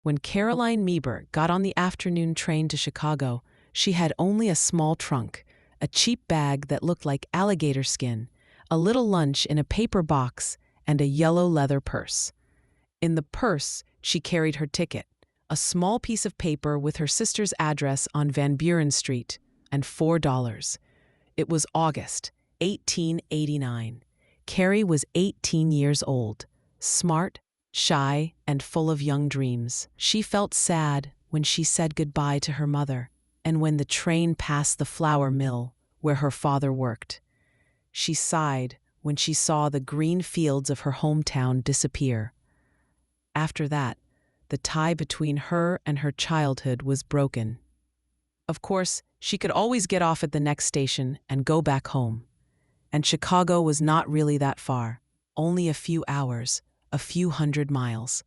When Caroline Meeber got on the afternoon train to Chicago, she had only a small trunk, a cheap bag that looked like alligator skin, a little lunch in a paper box, and a yellow leather purse. In the purse, she carried her ticket, a small piece of paper with her sister's address on Van Buren Street, and $4. It was August, 1889. Carrie was 18 years old, smart, shy, and full of young dreams. She felt sad when she said goodbye to her mother, and when the train passed the flour mill where her father worked. She sighed when she saw the green fields of her hometown disappear. After that, the tie between her and her childhood was broken. Of course, she could always get off at the next station and go back home. And Chicago was not really that far, only a few hours, a few hundred miles.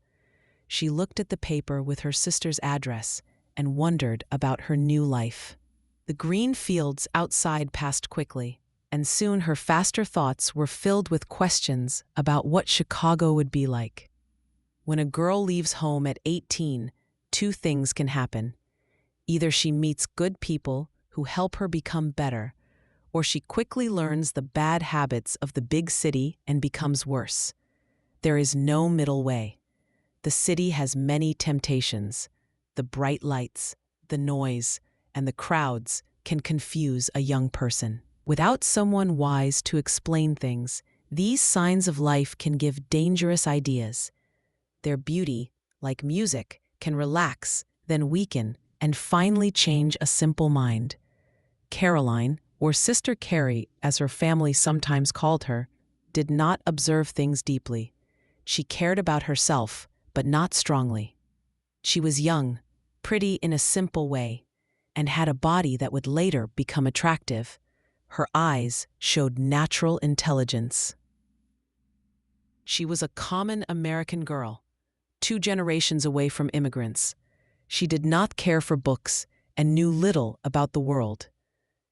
She looked at the paper with her sister's address and wondered about her new life. The green fields outside passed quickly, and soon her faster thoughts were filled with questions about what Chicago would be like. When a girl leaves home at 18, two things can happen. Either she meets good people who help her become better, or she quickly learns the bad habits of the big city and becomes worse. There is no middle way. The city has many temptations. The bright lights, the noise, and the crowds can confuse a young person. Without someone wise to explain things, these signs of life can give dangerous ideas. Their beauty, like music, can relax, then weaken, and finally change a simple mind. Caroline, or Sister Carrie, as her family sometimes called her, did not observe things deeply. She cared about herself, but not strongly. She was young, pretty in a simple way, and had a body that would later become attractive. Her eyes showed natural intelligence. She was a common American girl, 2 generations away from immigrants. She did not care for books and knew little about the world.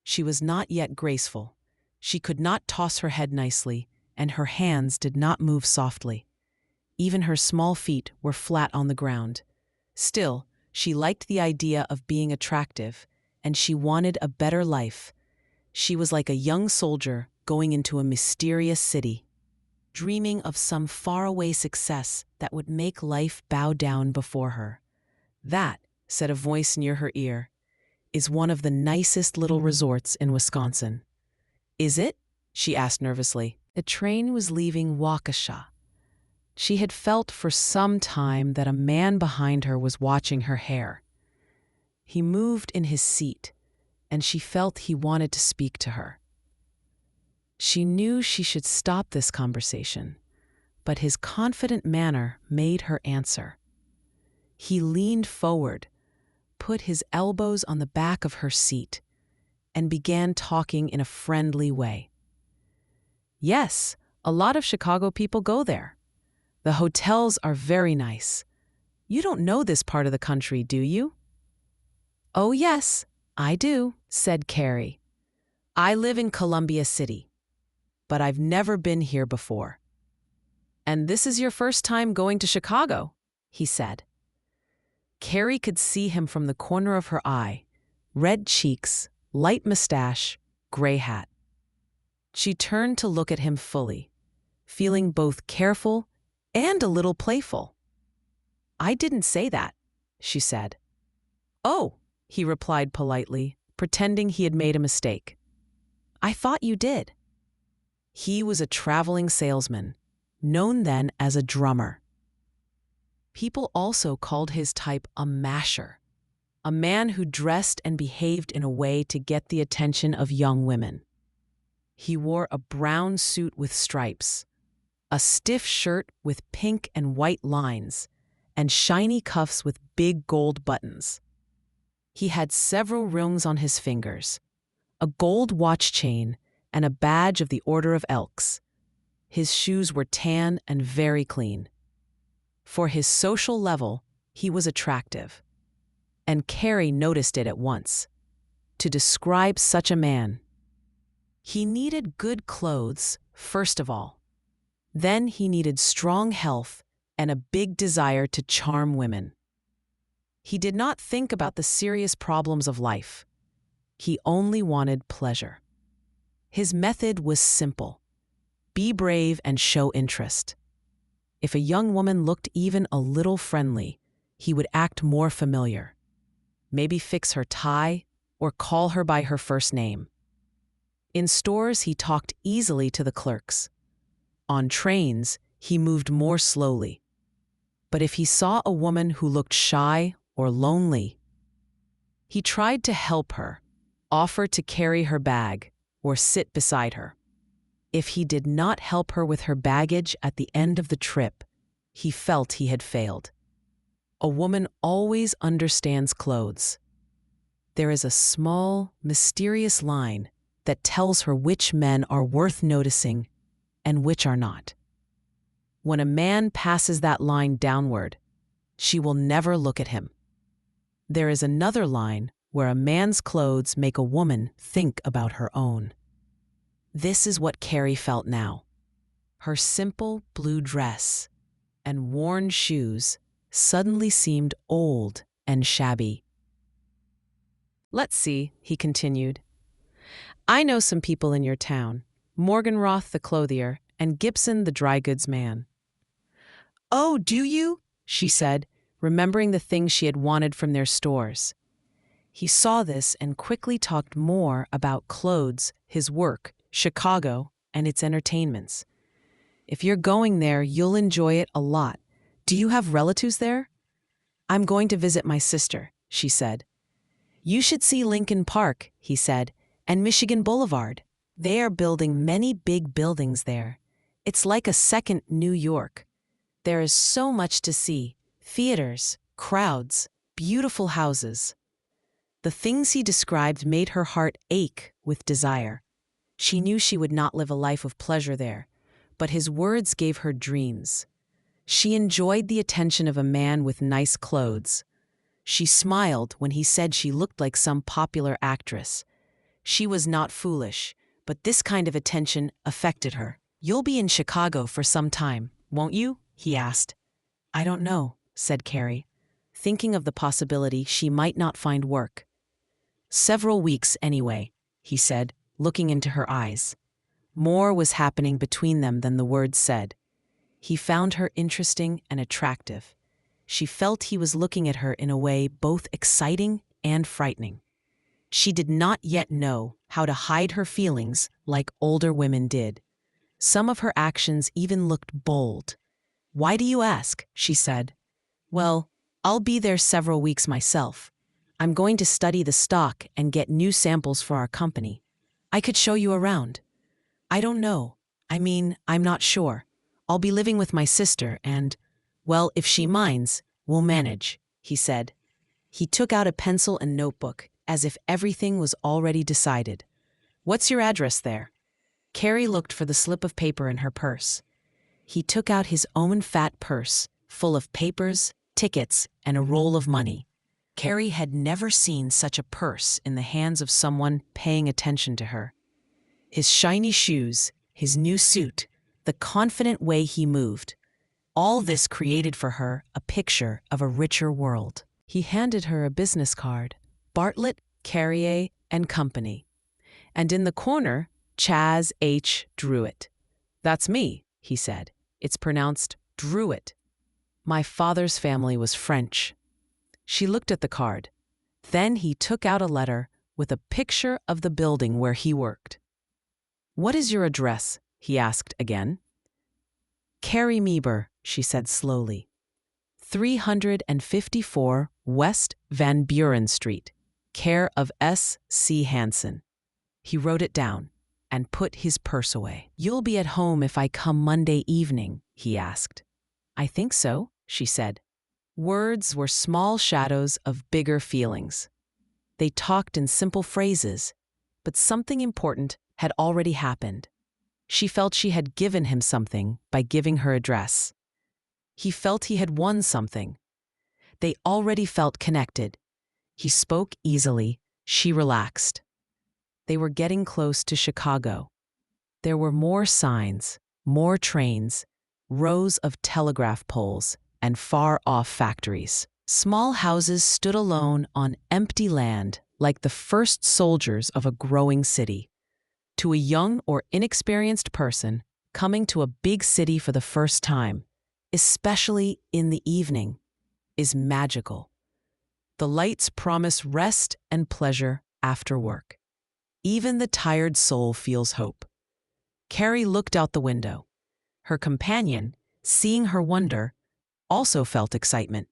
She was not yet graceful. She could not toss her head nicely, and her hands did not move softly. Even her small feet were flat on the ground. Still, she liked the idea of being attractive, and she wanted a better life. She was like a young soldier going into a mysterious city, dreaming of some faraway success that would make life bow down before her. "That," said a voice near her ear, "is one of the nicest little resorts in Wisconsin." "Is it?" she asked nervously. The train was leaving Waukesha. She had felt for some time that a man behind her was watching her hair. He moved in his seat, and she felt he wanted to speak to her. She knew she should stop this conversation, but his confident manner made her answer. He leaned forward, put his elbows on the back of her seat, and began talking in a friendly way. "Yes, a lot of Chicago people go there. The hotels are very nice. You don't know this part of the country, do you?" "Oh yes, I do," said Carrie. "I live in Columbia City, but I've never been here before." "And this is your first time going to Chicago?" he said. Carrie could see him from the corner of her eye, red cheeks, light mustache, gray hat. She turned to look at him fully, feeling both careful and a little playful. "I didn't say that," she said. "Oh," he replied politely, pretending he had made a mistake. "I thought you did." He was a traveling salesman, known then as a drummer. People also called his type a masher, a man who dressed and behaved in a way to get the attention of young women. He wore a brown suit with stripes, a stiff shirt with pink and white lines, and shiny cuffs with big gold buttons. He had several rings on his fingers, a gold watch chain, and a badge of the Order of Elks. His shoes were tan and very clean. For his social level, he was attractive, and Carrie noticed it at once. To describe such a man, he needed good clothes, first of all. Then he needed strong health and a big desire to charm women. He did not think about the serious problems of life. He only wanted pleasure. His method was simple. Be brave and show interest. If a young woman looked even a little friendly, he would act more familiar. Maybe fix her tie or call her by her first name. In stores, he talked easily to the clerks. On trains, he moved more slowly. But if he saw a woman who looked shy or lonely, he tried to help her, offer to carry her bag, or sit beside her. If he did not help her with her baggage at the end of the trip, he felt he had failed. A woman always understands clothes. There is a small, mysterious line that tells her which men are worth noticing and which are not. When a man passes that line downward, she will never look at him. There is another line where a man's clothes make a woman think about her own. This is what Carrie felt now. Her simple blue dress and worn shoes suddenly seemed old and shabby. "Let's see," he continued. "I know some people in your town, Morganroth the clothier and Gibson the dry goods man." "Oh, do you?" she said, remembering the things she had wanted from their stores. He saw this and quickly talked more about clothes, his work, Chicago, and its entertainments. "If you're going there, you'll enjoy it a lot. Do you have relatives there?" "I'm going to visit my sister," she said. "You should see Lincoln Park," he said, "and Michigan Boulevard. They are building many big buildings there. It's like a second New York. There is so much to see: theaters, crowds, beautiful houses." The things he described made her heart ache with desire. She knew she would not live a life of pleasure there, but his words gave her dreams. She enjoyed the attention of a man with nice clothes. She smiled when he said she looked like some popular actress. She was not foolish, but this kind of attention affected her. "You'll be in Chicago for some time, won't you?" he asked. "I don't know," said Carrie, thinking of the possibility she might not find work. "Several weeks anyway," he said, looking into her eyes. More was happening between them than the words said. He found her interesting and attractive. She felt he was looking at her in a way both exciting and frightening. She did not yet know how to hide her feelings like older women did. Some of her actions even looked bold. "Why do you ask?" she said. "Well, I'll be there several weeks myself. I'm going to study the stock and get new samples for our company. I could show you around." "I don't know. I'm not sure. I'll be living with my sister and, well, if she minds, we'll manage," he said. He took out a pencil and notebook, as if everything was already decided. "What's your address there?" Carrie looked for the slip of paper in her purse. He took out his own fat purse, full of papers, tickets, and a roll of money. Carrie had never seen such a purse in the hands of someone paying attention to her. His shiny shoes, his new suit, the confident way he moved, all this created for her a picture of a richer world. He handed her a business card, Bartlett, Carrier and Company. And in the corner, Chaz H. Druitt. "That's me," he said. "It's pronounced Druitt. My father's family was French." She looked at the card. Then he took out a letter with a picture of the building where he worked. "What is your address?" he asked again. "Carrie Meeber," she said slowly. 354 West Van Buren Street, care of S. C. Hansen. He wrote it down and put his purse away. "You'll be at home if I come Monday evening?" he asked. "I think so," she said. Words were small shadows of bigger feelings. They talked in simple phrases, but something important had already happened. She felt she had given him something by giving her address. He felt he had won something. They already felt connected. He spoke easily. She relaxed. They were getting close to Chicago. There were more signs, more trains, rows of telegraph poles, and far-off factories. Small houses stood alone on empty land like the first soldiers of a growing city. To a young or inexperienced person coming to a big city for the first time, especially in the evening, is magical. The lights promise rest and pleasure after work. Even the tired soul feels hope. Carrie looked out the window. Her companion, seeing her wonder, also felt excitement.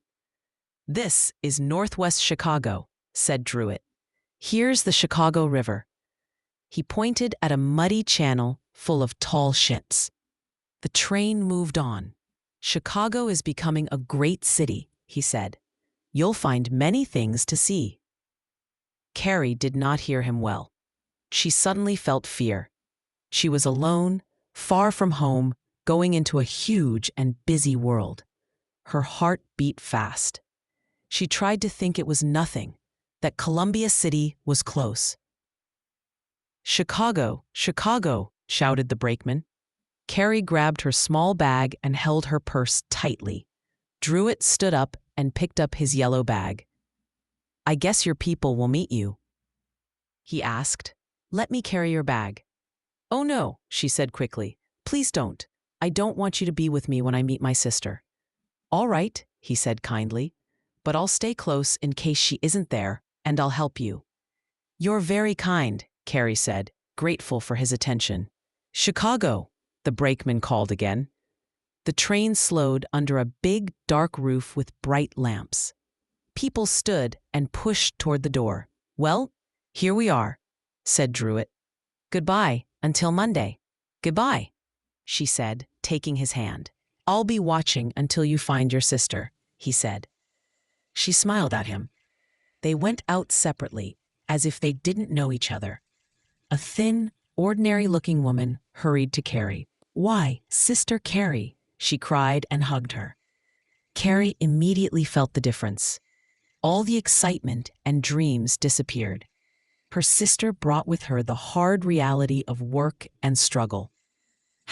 "This is Northwest Chicago," said Druitt. "Here's the Chicago River." He pointed at a muddy channel full of tall ships. The train moved on. "Chicago is becoming a great city," he said. "You'll find many things to see." Carrie did not hear him well. She suddenly felt fear. She was alone, far from home, going into a huge and busy world. Her heart beat fast. She tried to think it was nothing, that Columbia City was close. "Chicago, Chicago," shouted the brakeman. Carrie grabbed her small bag and held her purse tightly. Druitt stood up and picked up his yellow bag. "I guess your people will meet you," he asked. "Let me carry your bag." "Oh no," she said quickly. "Please don't. I don't want you to be with me when I meet my sister." "All right," he said kindly, "but I'll stay close in case she isn't there, and I'll help you." "You're very kind," Carrie said, grateful for his attention. "Chicago," the brakeman called again. The train slowed under a big, dark roof with bright lamps. People stood and pushed toward the door. "Well, here we are," said Druitt. "Goodbye, until Monday." "Goodbye," she said, taking his hand. "I'll be watching until you find your sister," he said. She smiled at him. They went out separately, as if they didn't know each other. A thin, ordinary-looking woman hurried to Carrie. "Why, Sister Carrie," she cried and hugged her. Carrie immediately felt the difference. All the excitement and dreams disappeared. Her sister brought with her the hard reality of work and struggle.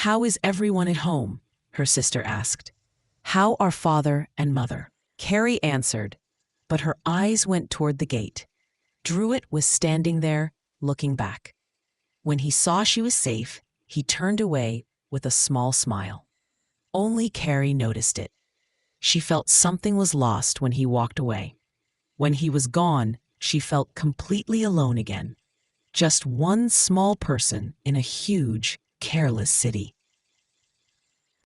"How is everyone at home?" her sister asked. "How are father and mother?" Carrie answered, but her eyes went toward the gate. Druitt was standing there, looking back. When he saw she was safe, he turned away with a small smile. Only Carrie noticed it. She felt something was lost when he walked away. When he was gone, she felt completely alone again. Just one small person in a huge, careless city.